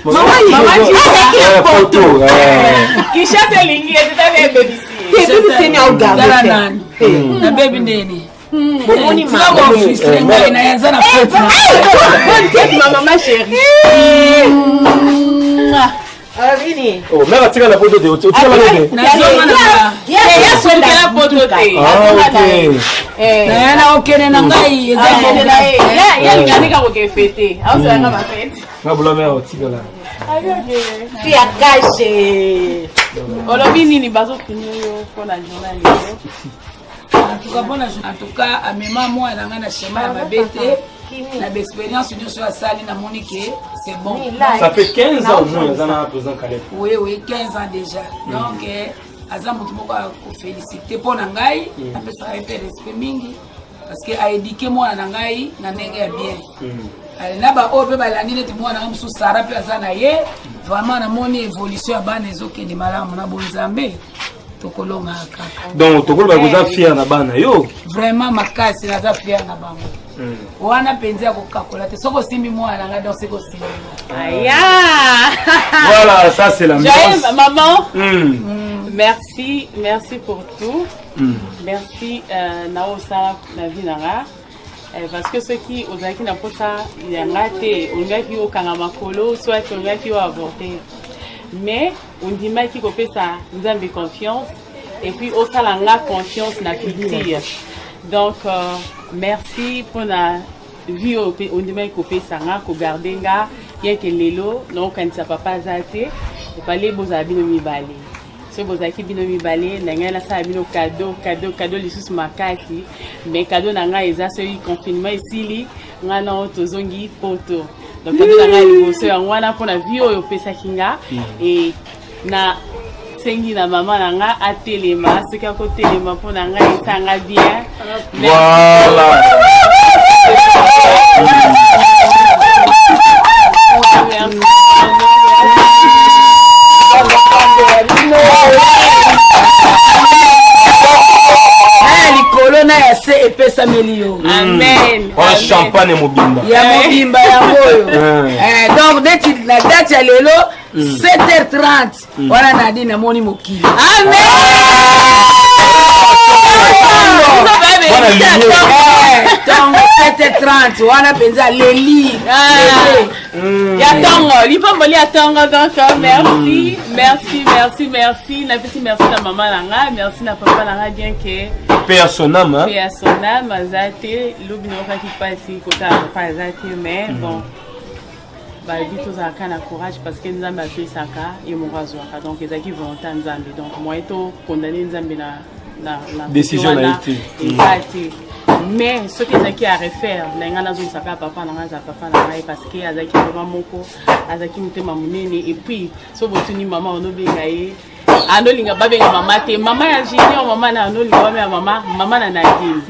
Maman dit photo. Qui chasse lingi et tu avais baby. C'est ni au gars. Na baby neni. Bomoni maman. Na yanza na photo. Bonne tête maman chérie. Vini. Oh, mais tu as la photo de autre. Tu as la photo. Il y a la photo de. Na okene na ngai ya ngani ka ko ke fete. Au ça na ma fete. Na bula me o tika la. Fi akache. Olobi nini bazo kinyo ko na journal leo. En tout cas, à mes mamans, elle a un schéma à bébé. La expérience du soir sali na monique, c'est bon. Ça fait 15 ans moins dans la présent Caleb. Oui, 15 ans déjà. Donc, azam beaucoup à féliciter pour nangai, après ça a été respect mingi parce que a éduqué moi nangai na nenge bien. Na ba obe ba la nini moi na msu sara pe azana ye, vraiment na moni évolution ba nezoke ni malamu na bonzambe. Donc tokolo ba kuza fier na bana yo. Vraiment makasi na za fier na bango. Wana penzi ya kokakola te soko simbi mwana nga donc c'est ko simbi. Aya. Voilà, ça c'est la maman. Merci pour tout. Merci na osa na vie nanga. Parce que ceux qui ozaki na posa yanga te ongaki o kanga makolo soit ongaki o avorter. Mais on dit mal qu'il faut ça nous avons confiance et puis au salanga confiance na culture. Donc merci pour la vie on dit mal qu'il faut ça ko garder nga bien que lelo donc quand ça papa zaté et pas les beaux habits no mi balé. Ce beaux habits bino mi balé nanga na sa bino cadeau les sous makati mais cadeau nanga eza celui confinement ici li ngana tozongi poto. Donc quand on a les bosses en wana pour la vie au pesa kinga et na sengi na maman nanga a téléma ce qu'à côté téléma pour nanga et sanga bien. Voilà. Corona ya se epesa melio. Amen. On champagne mobimba. Ya mobimba ya moyo. Donc la date ya lelo 7h30. Wana nadi na moni mokili. Amen. Donc 7h30 wana penza leli. Ya tongo, li pa moli atongo donc merci. Na petit merci na maman nanga, merci na papa nanga bien que personnel mazate lobino qui passe kota pas zate mais bon ba vite za kana courage parce que nous avons fait ça et mon rasoir donc ils qui volontaire nzambe donc moi eto condamner nzambe na décision a été mais ce qui a refaire na ngana zo saka papa na ngaza papa na ngai parce que azaki vraiment moko azaki mutema munene et puis so botuni maman onobenga ye anolinga babenga mama te mama ya junior mama na anolinga babenga mama na Nadine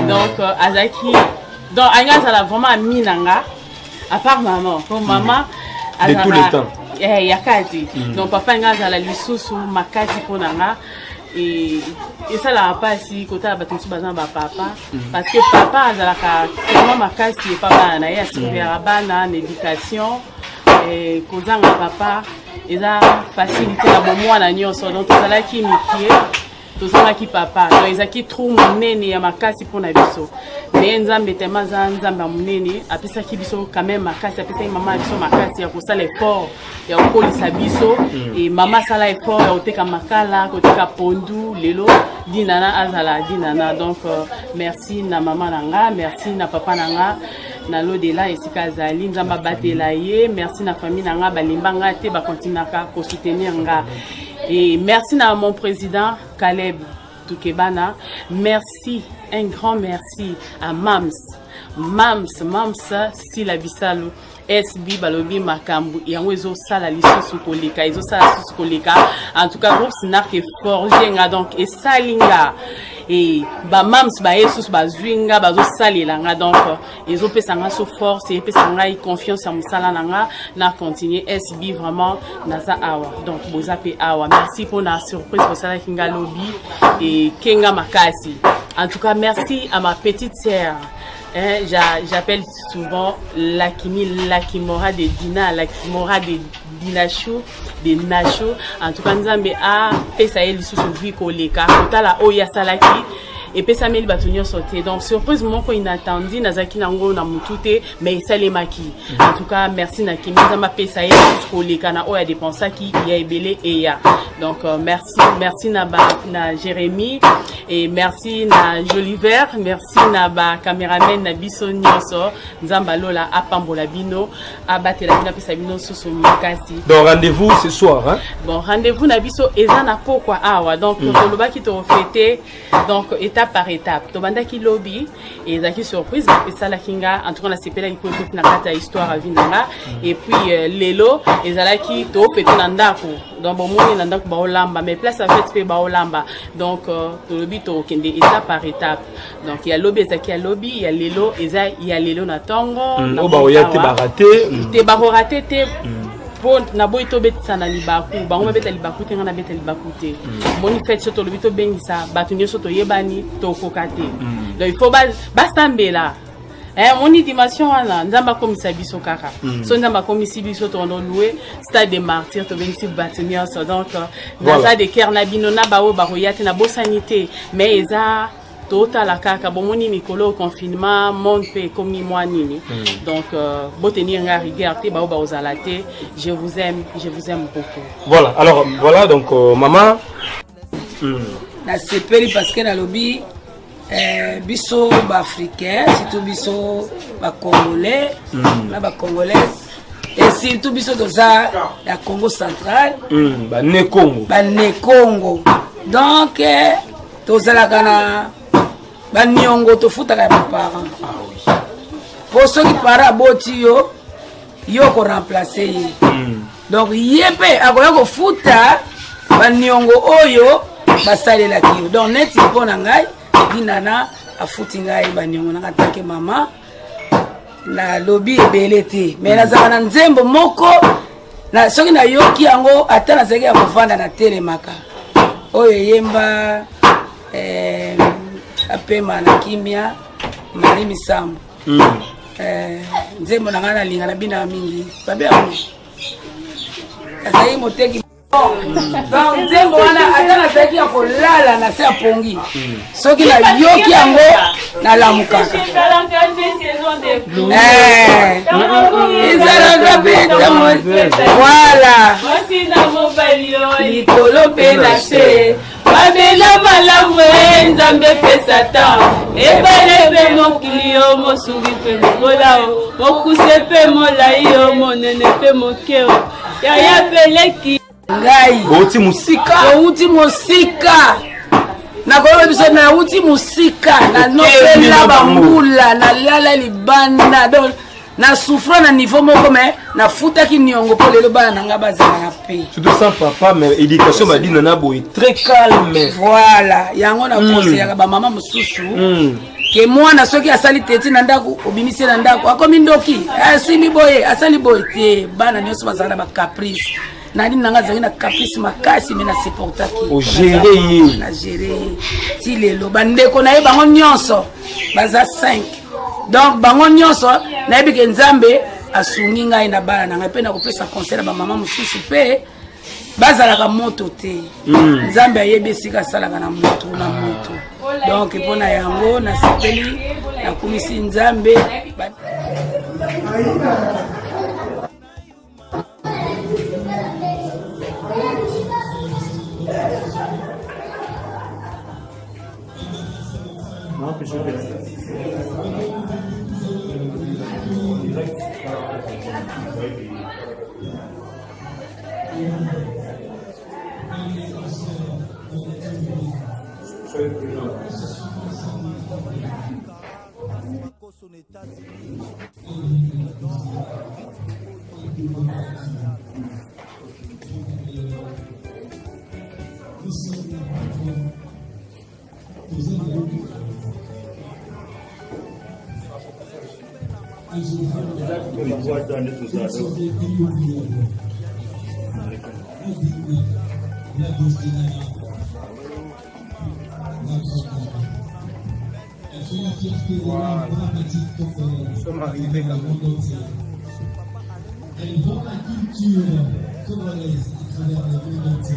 donc azaki donc angaza la vraiment minanga à part maman pour maman de tout le temps yakati donc papa ngaza la lisusu makati ponanga et ça la pas si côté abatunsu bazan ba papa parce que papa azalaka vraiment makasi et papa na ya super bana éducation et kozanga papa eza facilité la bon mwana nyonso donc tozalaki mikie tozalaki papa donc ezaki trop monene ya makasi mpona biso mais nzambe tema za nzambe monene apesaki biso quand même makasi apesaki mama biso makasi ya kosala effort ya kokolisa biso et mama sala effort ya koteka makala koteka pondu lelo dinana azala dinana donc merci na mama nanga merci na papa nanga na l'au-delà esika azali nzamba batela ye merci na famille nanga balimbanga te ba continuaka ko soutenir nga et merci à mon président Caleb Toukebana. Merci, un grand merci à Mams Sila Bisalo SB Balobi Makambu et en wezo sala lisusu koleka ezo sala lisusu koleka en tout cas groupe Snack est forgé nga donc et salinga et ba Mams ba Jesus ba zwinga bazo salela nga donc ezo pesa nga so force et pesa nga confiance en musala nga na continuer SB vraiment naza awa donc boza pe awa merci pour la surprise pour sala kinga lobby et kenga makasi en tout cas merci à ma petite sœur J'appelle souvent Lakimora de Dina, Lakimora de Dinachou, de Nacho. En tout cas, nous avons pesa eli sous vie koleka. Totala oya salaki. Et puis ça m'a dit sauté. Donc surprise mon ko inattendu nazaki nango na mutute mais ça les maki. En tout cas merci na kimi za ma pesa eli sous koleka na oya dépensa qui ya ebele et ya. Donc merci na Jérémy et merci na Joliver, merci na ba cameraman na biso nyonso nzamba lola apambola bino abatela bino pesa bino sous makasi. Donc rendez-vous ce soir hein. Bon rendez-vous na biso ezana pourquoi awa donc toloba ki to fêter donc étape par étape. To banda ki lobby et zaki surprise ba pesa la kinga en tout cas na sepela ki ko na kata histoire à vinanga et puis lelo ezalaki to pété na ndako. Donc bon moni na ndako ba olamba mais place en fait pe ba olamba. Donc to lobby to kende étape par étape. Donc il y a lobby ezaki ya lobby, il y a lelo il y a lelo na tongo na ba oyate ba raté. Te ba raté te bon na boy to betsa na libaku bango beta libaku te ngana beta libaku te moni fait soto lobito bengisa batu nyoso to yebani to kokate donc il faut ba sambela moni dimension wana nzamba komisa biso kaka so nzamba komisi biso to ndo louer stade des martyrs to bengisi batu nyoso donc dans ça de cœur na bino na bawo ba royate na bo sanité mais eza total la kaka bomoni mikolo confinement monde pe comme moi nini donc beau tenir nga rigueur te ba ozalate je vous aime beaucoup. Voilà alors voilà donc maman na sepeli parce que na lobby biso ba africain surtout biso ba congolais na ba congolaises et surtout biso doza la Congo central ba ne Congo donc tozala kana ba niongo to futa ka parents pour ceux qui para boti yo ko remplacer donc yepé akoya ko futa ba niongo oyo basalela kiyo donc net ipona ngai dinana afuti ngai ba niongo na katake mama na lobby ebelete mais na zana nzembo moko na soki na yoki yango ata na zeki ya kovanda na telemaka oyo yemba apema na kimia mari misambo nzembo na ngana linga na bina mingi babe amu azai moteki donc nzembo wana atana seki ya kolala na se apongi soki na yoki yango na lamuka voilà likolo pe na se babela malamu nzambe pesa ta ebelebe mokili yo mosungi pe mokola mokuse pe molai yo monene pe mokeo yaya peleki ngai outi musika na koloba biso na outi musika na nopela bambula na lala libanda donc na souffre na niveau moko mais na futaki niongo po lelo bana nanga bazana pe surtout sans papa mais éducation ba dina na boy très calme voilà yango na conseiller ba mama mususu ke mwana soki asali teti na ndako obimisi na ndako akomi ndoki asimi boye asali boye te bana nyoso bazana ba caprice nani nanga zangi na caprice makasi mais na supportaki o gérer na gérer ti lelo bandeko na ye bango nyonso baza 5 donc bango nyonso na yebi ke nzambe asungi ngai na bana na ngai pe na kopesa conseil ba mama mususu pe bazalaka moto te nzambe ayebi esika asalaka na moto donc mpona yango na sepeli nakumisi nzambe Wow. Nous sommes arrivés quand même. Elle vend la culture congolaise à travers le monde entier.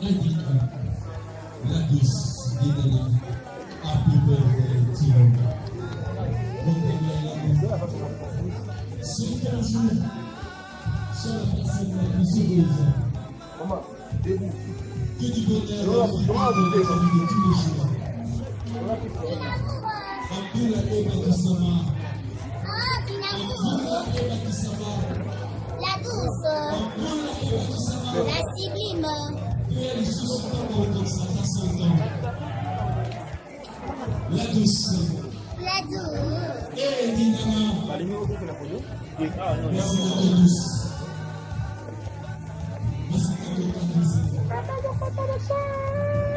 Indique la douce Guédali, Happy Birthday to you. C'est un jour sur la personne la plus heureuse. Que du bonheur de tous les jours. Abdullah Eba Kisama. La douce, la sublime, La douce. la douce. Et Dinana. Merci la douce. Merci la douce.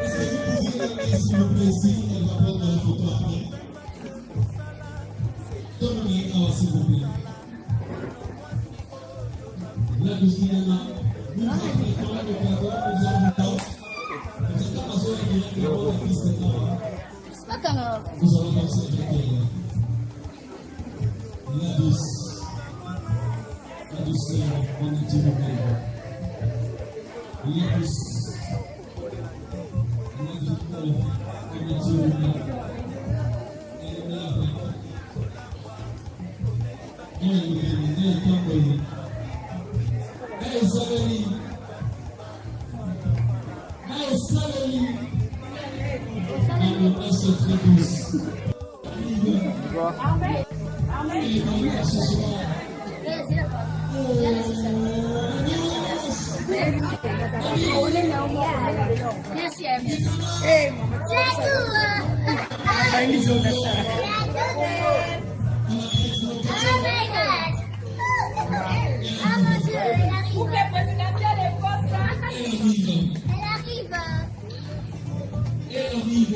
Est-ce que vous pouvez regarder s'il vous plaît si elle va prendre la photo après? Donnez-moi s'il vous plaît. La douce Dinana. Nous avons le temps de prévoir, nous avons le temps. Vous êtes pas besoin de dire que la piste est là. C'est pas comme Nous allons danser avec elle. La douce. La douceur, on est Dieu le Père. La douce. La victoire, on est Dieu le Père. Elle est là avec. Elle est bénie, elle est tombée. Hey, Salali. Hey, Salali. Elle est très douce. Elle est venue ce soir. merci à vous. La douce. Oh my God. Oh mon Dieu, elle arrive. Elle arrive. Elle arrive.